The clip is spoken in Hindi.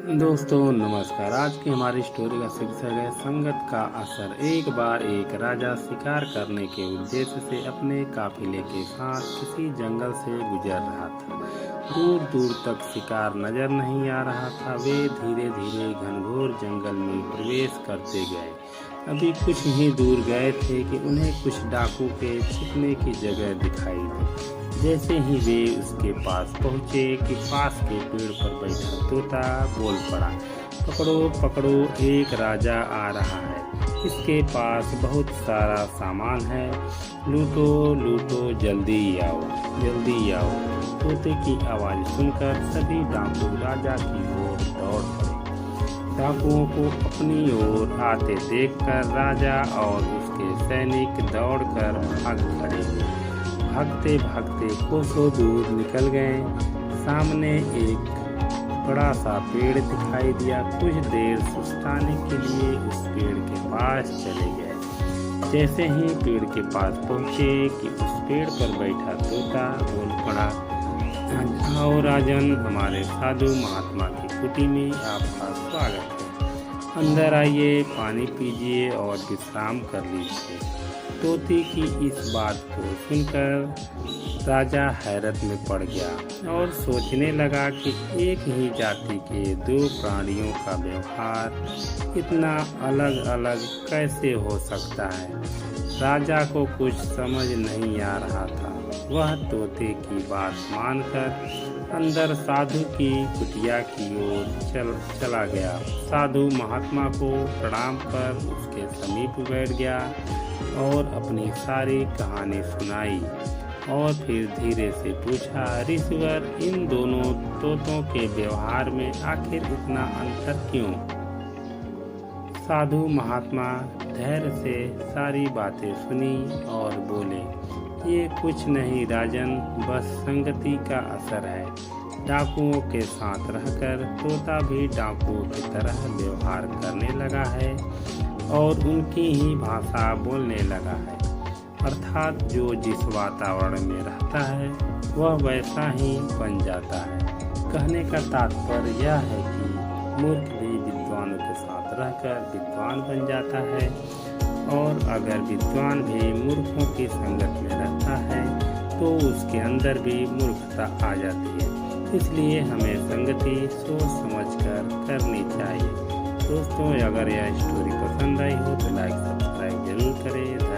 दोस्तों नमस्कार। आज की हमारी स्टोरी का शीर्षक है संगत का असर। एक बार एक राजा शिकार करने के उद्देश्य से अपने काफिले के साथ किसी जंगल से गुजर रहा था। दूर दूर तक शिकार नजर नहीं आ रहा था। वे धीरे धीरे घनघोर जंगल में प्रवेश करते गए। अभी कुछ ही दूर गए थे कि उन्हें कुछ डाकू के छिपने की जगह दिखाई दी। जैसे ही वे उसके पास पहुँचे कि पास के पेड़ पर बैठा तोता बोल पड़ा, पकड़ो पकड़ो, एक राजा आ रहा है। इसके पास बहुत सारा सामान है, लूटो लूटो, जल्दी आओ जल्दी आओ। तोते की आवाज़ सुनकर सभी डाकू राजा की ओर दौड़ पड़े। डाकुओं को अपनी ओर आते देखकर राजा और उसके सैनिक दौड़कर भाग खड़े हुए। भागते भागते कोसों दूर निकल गए। सामने एक बड़ा सा पेड़ दिखाई दिया। कुछ देर सुस्ताने के लिए उस पेड़ के पास चले गए। जैसे ही पेड़ के पास पहुँचे कि उस पेड़ पर बैठा तोता बोल पड़ा, आओ राजन, हमारे साधु महात्मा की कुटी में आपका स्वागत है। अंदर आइए, पानी पीजिए और विश्राम कर लीजिए। तोते की इस बात को सुनकर राजा हैरत में पड़ गया और सोचने लगा कि एक ही जाति के दो प्राणियों का व्यवहार इतना अलग अलग कैसे हो सकता है। राजा को कुछ समझ नहीं आ रहा था। वह तोते की बात मानकर अंदर साधु की कुटिया की ओर चला गया। साधु महात्मा को प्रणाम कर उसके समीप बैठ गया और अपनी सारी कहानी सुनाई और फिर धीरे से पूछा, ऋषिवर, इन दोनों तोतों के व्यवहार में आखिर इतना अंतर क्यों? साधु महात्मा धैर्य से सारी बातें सुनी और बोले, ये कुछ नहीं राजन, बस संगति का असर है। डाकुओं के साथ रहकर तोता भी डाकुओं की तरह व्यवहार करने लगा है और उनकी ही भाषा बोलने लगा है। अर्थात जो जिस वातावरण में रहता है वह वैसा ही बन जाता है। कहने का तात्पर्य यह है कि मूर्ख भी विद्वानों के साथ रहकर विद्वान बन जाता है और अगर विद्वान भी मूर्खों की संगत में रहता है तो उसके अंदर भी मूर्खता आ जाती है। इसलिए हमें संगति सोच समझकर करनी चाहिए। दोस्तों, अगर यह स्टोरी पसंद आई हो तो लाइक सब्सक्राइब जरूर करें।